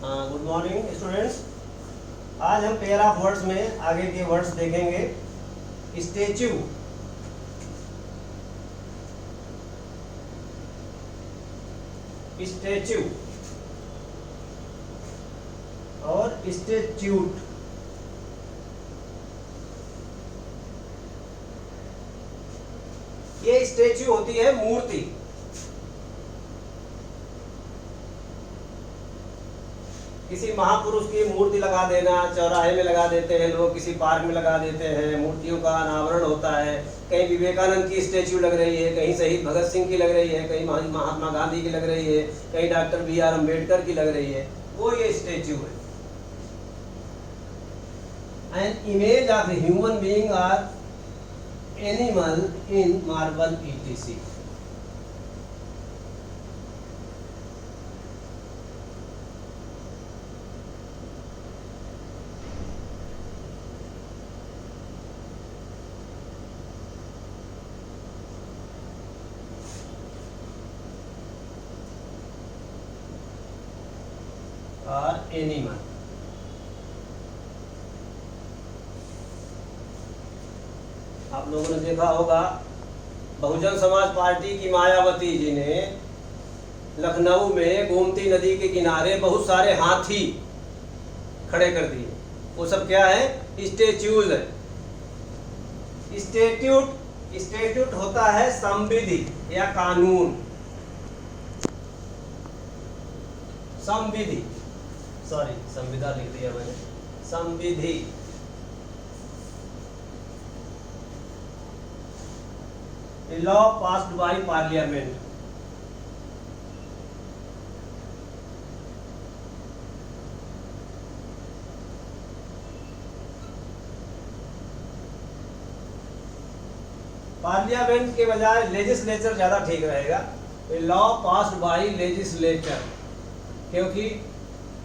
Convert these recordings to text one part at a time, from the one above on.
Good morning students. आज हम pair of words में आगे के वर्ड्स देखेंगे। स्टैच्यू, स्टैच्यू और स्टैच्यूट। ये स्टैच्यू होती है मूर्ति। किसी महापुरुष की मूर्ति लगा देना, चौराहे में लगा देते हैं लोग, किसी पार्क में लगा देते हैं, मूर्तियों का अनावरण होता है। कहीं विवेकानंद की स्टैच्यू लग रही है, कहीं शहीद भगत सिंह की लग रही है, कहीं महात्मा गांधी की लग रही है, कहीं डॉक्टर B.R. अम्बेडकर की लग रही है। वो ये स्टैच्यू है। An image of a human being और एनिमल इन मार्बल etc. और एनिमल। आप लोगों ने देखा होगा बहुजन समाज पार्टी की मायावती जी ने लखनऊ में गोमती नदी के किनारे बहुत सारे हाथी खड़े कर दिए। वो सब क्या है? स्टैच्यूज है। स्टैट्यूट होता है संविधि या कानून। संविधि, सॉरी संविधा लिख दिया मैंने, संविधि। Law passed by parliament. Parliament के बजाय लेजिस्लेचर ज्यादा ठीक रहेगा। लॉ पास्ड बाय लेजिस्लेचर, क्योंकि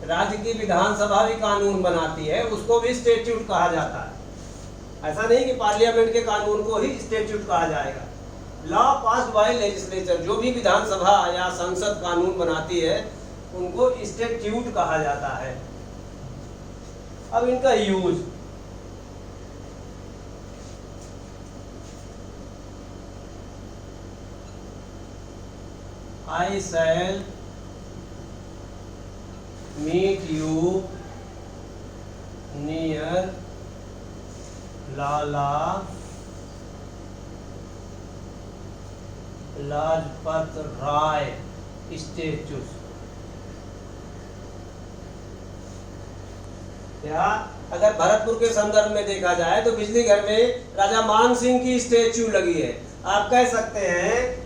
राज्य की विधानसभा भी कानून बनाती है, उसको भी स्टैट्यूट कहा जाता है। ऐसा नहीं कि पार्लियामेंट के कानून को ही स्टैट्यूट कहा जाएगा। लॉ पास्ड बाय लेजिस्लेचर, जो भी विधानसभा या संसद कानून बनाती है उनको स्टैट्यूट कहा जाता है। अब इनका use, I shall meet you near Lala Lajpat Rai statue. या अगर भरतपुर के संदर्भ में देखा जाए तो बिजली घर में राजा मान सिंह की स्टैच्यू लगी है। आप कह सकते हैं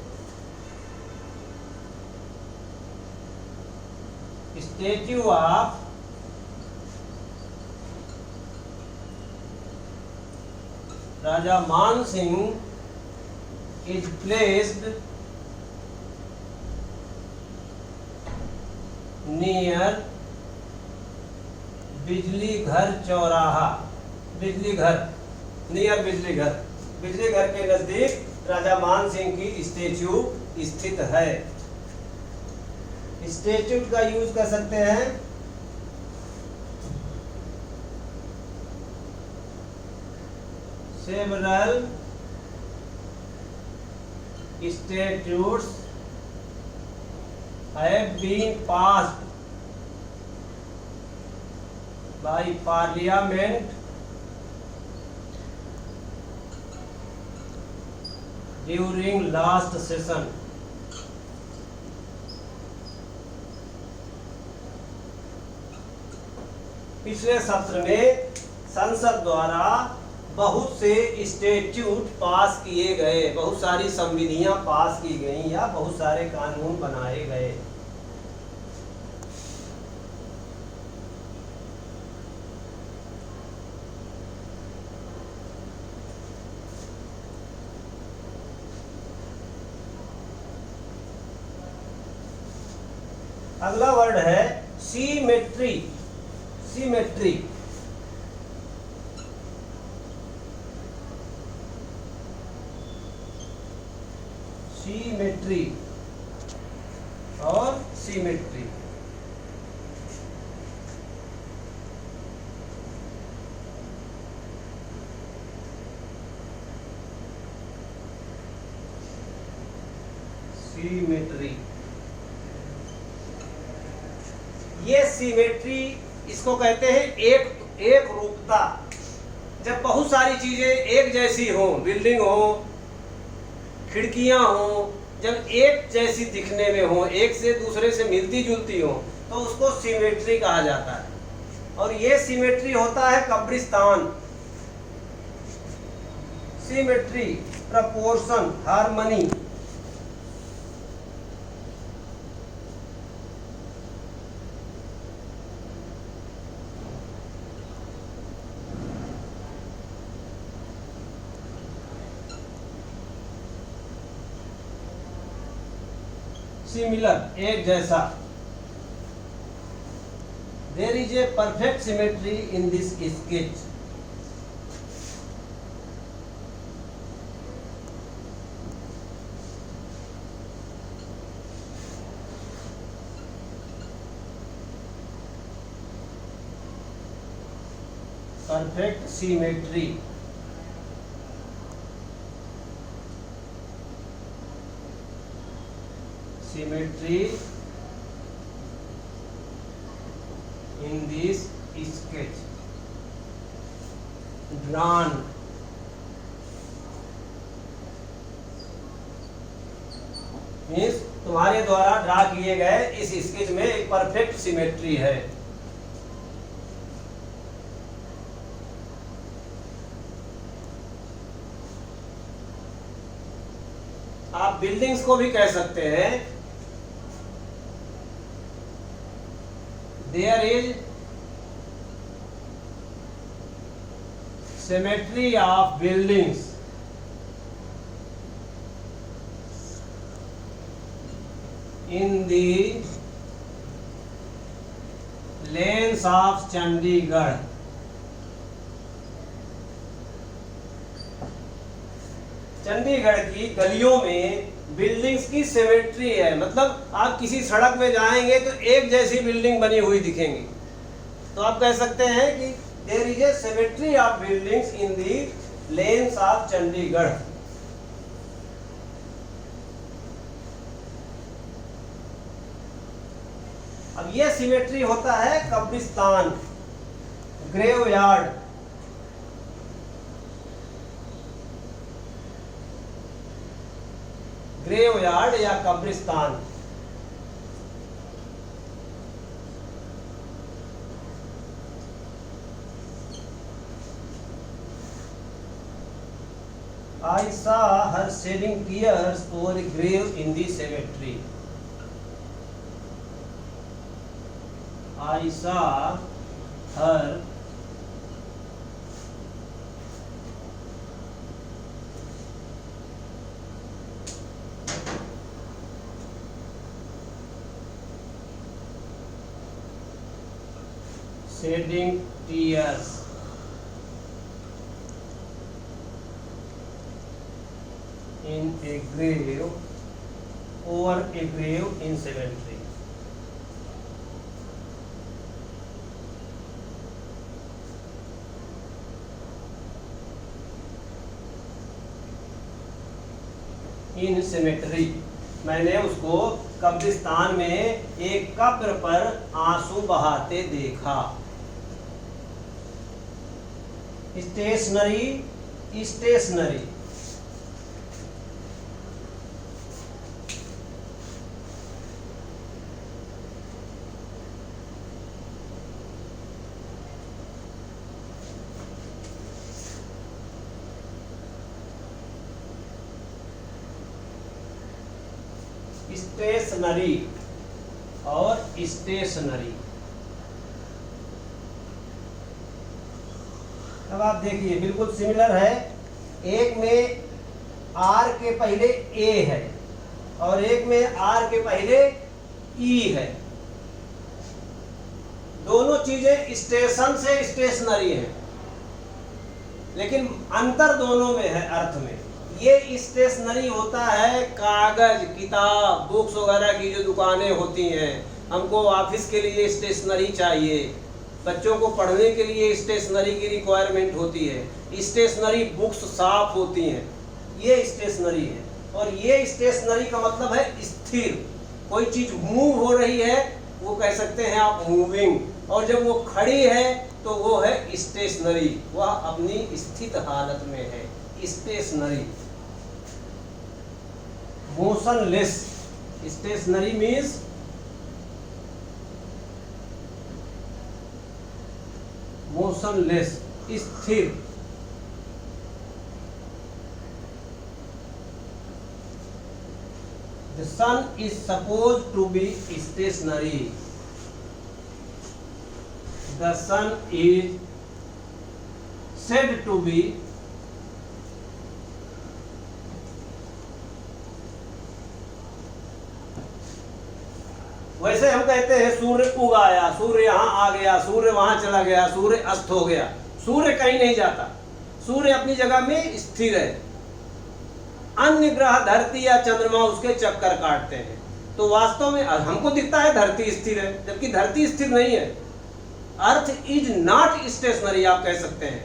स्टैच्यू ऑफ राजा मान सिंह इज प्लेस्ड नियर बिजली घर चौराहा। बिजली घर, नियर बिजली घर, बिजली घर के नजदीक राजा मान सिंह की स्टैच्यू स्थित है। स्टैट्यूट का यूज कर सकते हैं several statutes have been passed by parliament during last session. पिछले सत्र में संसद द्वारा बहुत से स्टैट्यूट पास किए गए, बहुत सारी संविधियां पास की गई या बहुत सारे कानून बनाए गए। अगला वर्ड है सिमेट्री। सिमेट्री, सिमेट्री और सिमेट्री। ये सिमेट्री इसको कहते हैं एक रूपता। जब बहुत सारी चीजें एक जैसी हो, बिल्डिंग हो, खिड़कियां हो, जब एक जैसी दिखने में हो, एक से दूसरे से मिलती जुलती हो, तो उसको सिमेट्री कहा जाता है। और ये सिमेट्री होता है कब्रिस्तान। Symmetry, proportion, harmony. सिमिलर, एक जैसा। There is a perfect symmetry in this sketch. Perfect symmetry. Symmetry in this sketch drawn means तुम्हारे द्वारा ड्रा किए गए इस स्केच में एक परफेक्ट सिमेट्री है। आप बिल्डिंग्स को भी कह सकते हैं। There is symmetry of buildings in the lanes of Chandigarh। Chandigarh की गलियों में बिल्डिंग्स की सिमेट्री है। मतलब आप किसी सड़क में जाएंगे तो एक जैसी बिल्डिंग बनी हुई दिखेंगी, तो आप कह सकते हैं कि there is a symmetry of buildings in the lanes of Chandigarh. अब ये सिमेट्री होता है कब्रिस्तान, ग्रेवयार्ड। ग्रेवयार्ड या कब्रिस्तान। I saw her shedding tears over a grave in the cemetery. I saw her shedding tears in a grave, over a grave in cemetery। In cemetery, मैंने उसको कब्रिस्तान में एक कब्र पर आंसू बहाते देखा। Stationery, stationery. स्टेशनरी और स्टेशनरी। अब आप देखिए बिल्कुल सिमिलर है। एक में आर के पहले ए है और एक में आर के पहले ई है। दोनों चीजें स्टेशन से स्टेशनरी हैं, लेकिन अंतर दोनों में है अर्थ में। ये स्टेशनरी होता है कागज, किताब, बुक्स वगैरह की जो दुकानें होती हैं। हमको ऑफिस के लिए स्टेशनरी चाहिए, बच्चों को पढ़ने के लिए स्टेशनरी की रिक्वायरमेंट होती है। स्टेशनरी बुक्स साफ होती हैं, ये स्टेशनरी है। और ये स्टेशनरी का मतलब है स्थिर। कोई चीज मूव हो रही है वो कह सकते हैं आप मूविंग, और जब वो खड़ी है तो वो है स्टेशनरी, वह अपनी स्थित हालत में है, stationary. Motionless, stationary means motionless, स्थिर। The sun is supposed to be stationary. The sun is said to be वैसे हम कहते हैं सूर्य उगाया, सूर्य यहाँ आ गया, सूर्य वहां चला गया, सूर्य अस्त हो गया। सूर्य कहीं नहीं जाता, सूर्य अपनी जगह में स्थिर है। अन्य ग्रह धरती या चंद्रमा उसके चक्कर काटते हैं, तो वास्तव में हमको दिखता है धरती स्थिर है, जबकि धरती स्थिर नहीं है। अर्थ इज नॉट स्टेशनरी, आप कह सकते हैं।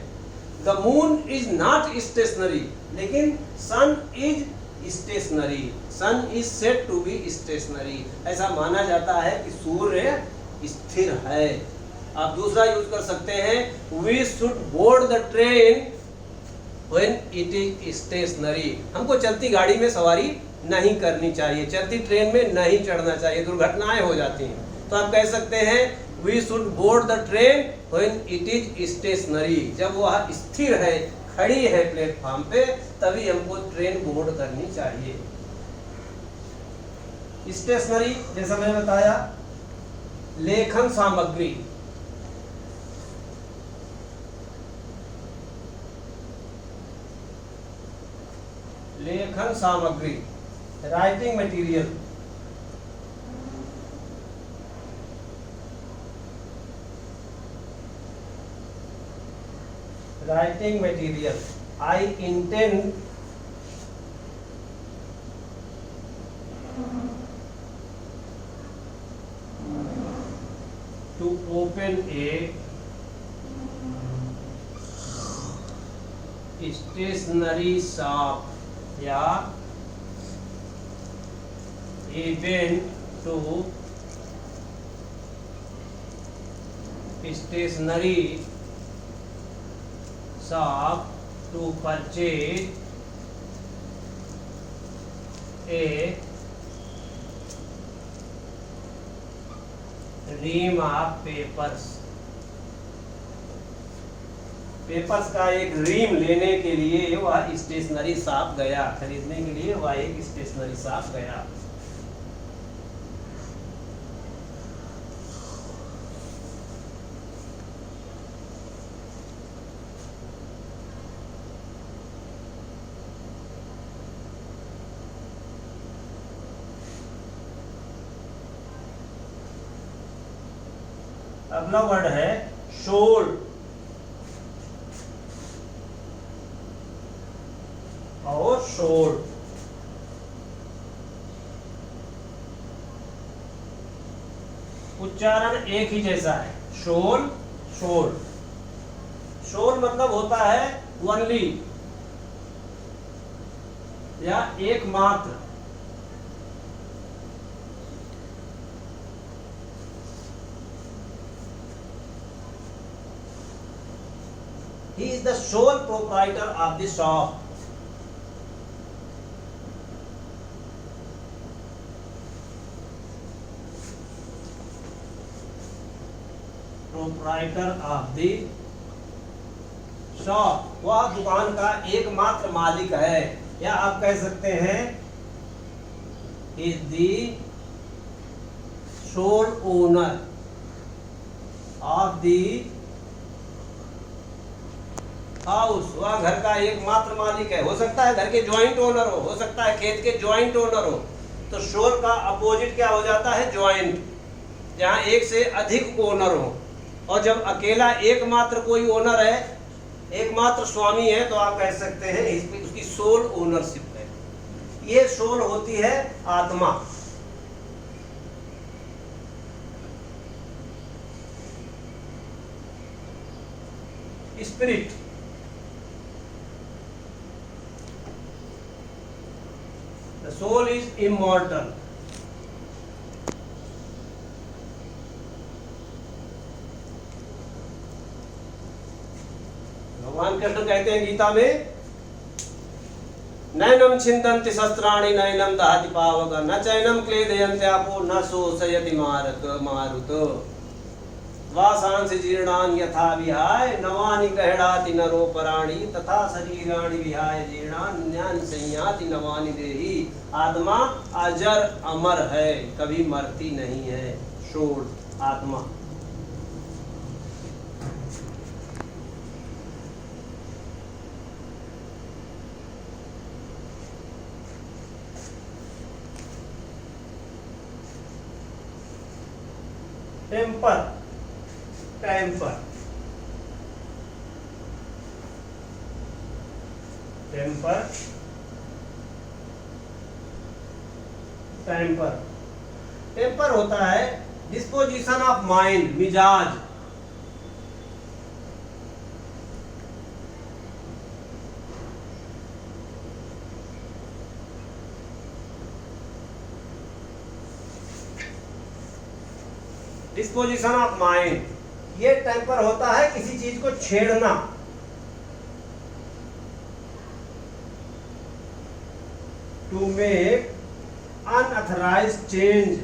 The moon is not stationary, लेकिन sun is stationary. Sun is said to be stationary. ऐसा माना जाता है कि सूर्य स्थिर है। आप दूसरा यूज कर सकते हैं, we should board the train when it is stationary। हमको चलती गाड़ी में सवारी नहीं करनी चाहिए, चलती ट्रेन में नहीं चढ़ना चाहिए, दुर्घटनाएं हो जाती हैं। तो आप कह सकते हैं we should board the train when it is stationary। जब वह स्थिर है, खड़ी है प्लेटफॉर्म पे, तभी हमको ट्रेन बोर्ड करनी चाहिए। स्टेशनरी जैसा मैंने बताया, लेखन सामग्री, लेखन सामग्री, writing material. Writing material, I intend to open a stationery shop या event to stationery shop to purchase a ream of papers. Papers का एक रीम लेने के लिए वह स्टेशनरी शॉप गया, खरीदने के लिए वह एक स्टेशनरी शॉप गया। अगला वर्ड है शोल और शोल। उच्चारण एक ही जैसा है, शोल शोल। शोल मतलब होता है ओनली या एकमात्र। He is the sole proprietor of the shop. Proprietor of the shop, वह दुकान का एकमात्र मालिक है, या आप कह सकते हैं is the sole owner of the house. वह घर का एकमात्र मालिक है। हो सकता है घर के ज्वाइंट ओनर हो सकता है खेत के ज्वाइंट ओनर हो। तो शोल का अपोजिट क्या हो जाता है, ज्वाइंट, जहाँ एक से अधिक ओनर हो। और जब अकेला एकमात्र कोई ओनर है, एकमात्र स्वामी है, तो आप कह सकते हैं इसमें उसकी सोल ओनरशिप है। ये सोल होती है आत्मा। Spirit, the soul is immortal। भगवान कृष्ण कहते हैं गीता में, नैनम छिन्दन्ति शस्त्राणि नैनम दहति पावक न चैनम क्लेदयन्त्यापो न शोषयति मारुत वासांसि जीर्णानि यथा विहाय नवानि गहणाति नरोपराणि तथा शरीराणि विहाय जीर्णान्यानि संयाति नवानि देहि। आत्मा अजर अमर है, कभी मरती नहीं है। शोध आत्मा। Temper, temper, temper, temper. Temper होता है डिस्पोजिशन ऑफ माइंड, मिजाज। डिस्पोजिशन ऑफ माइंड, ये टेम्पर होता है किसी चीज को छेड़ना। To make unauthorised change,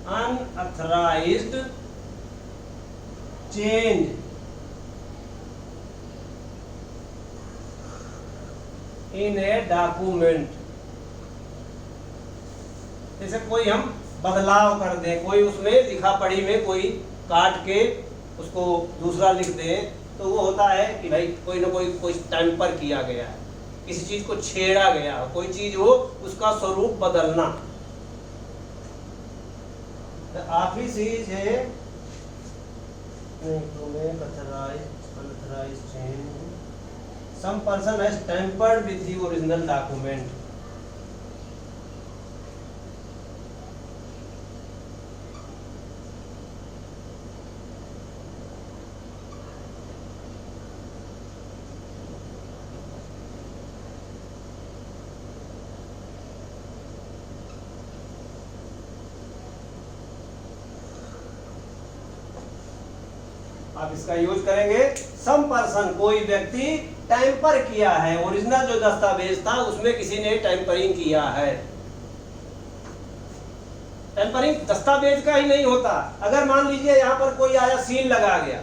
unauthorised change in a document. जैसे कोई हम बदलाव कर दें, कोई उसमें लिखा पढ़ी में कोई काट के उसको दूसरा लिख दें, तो वो होता है कि भाई कोई ना कोई टेम्पर किया गया है, किसी चीज को छेड़ा गया है, कोई चीज हो उसका स्वरूप बदलना। तो आखिरी चीज है unauthorized change. Some person has tampered with the original document. आप इसका यूज करेंगे। सम पर्सन, कोई व्यक्ति टेम्पर किया है, ओरिजिनल जो दस्तावेज था उसमें किसी ने टेम्परिंग किया है। टेम्परिंग दस्तावेज का ही नहीं होता। अगर मान लीजिए यहाँ पर कोई आया सील लगा गया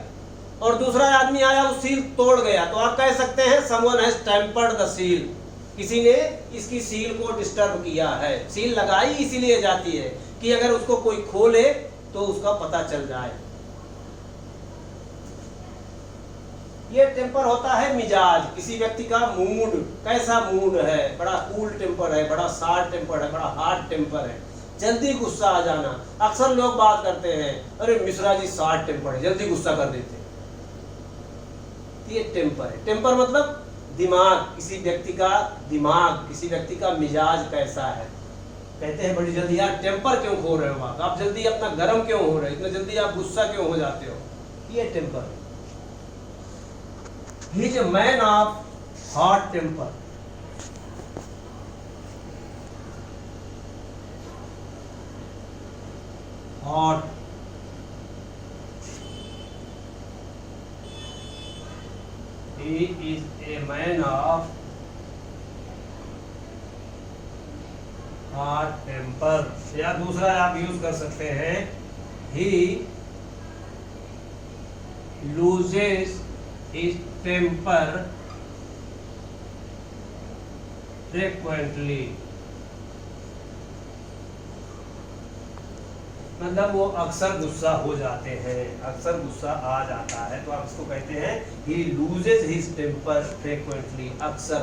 और दूसरा आदमी आया उस सील तोड़ गया, तो आप कह सकते हैं someone has tempered the seal, किसी ने इसकी सील को डिस्टर्ब किया है। सील लगाई इसीलिए जाती है कि अगर उसको कोई खोले तो उसका पता चल जाए। ये टेम्पर होता है मिजाज, किसी व्यक्ति का मूड, कैसा मूड है, बड़ा कूल टेम्पर है, बड़ा शार्ट टेम्पर है, बड़ा हार्ड टेम्पर है, जल्दी गुस्सा आ जाना। अक्सर लोग बात करते हैं, अरे मिश्रा जी शार्ट टेम्पर है, जल्दी गुस्सा कर देते हैं। ये टेम्पर है। टेम्पर मतलब दिमाग, किसी व्यक्ति का दिमाग, किसी व्यक्ति का मिजाज कैसा है। कहते हैं बड़ी जल्दी यार टेम्पर क्यों खो रहे हो, आप जल्दी अपना गर्म क्यों हो रहे हो, इतना जल्दी आप गुस्सा क्यों हो जाते हो। ये टेम्पर है। He is a man of hot temper. Hot. He is a man of hot temper. या दूसरा आप यूज कर सकते हैं, he loses his temper frequently, मतलब वो अक्सर गुस्सा हो जाते हैं, अक्सर गुस्सा आ जाता है, तो आप इसको कहते हैं he loses his temper frequently, अक्सर।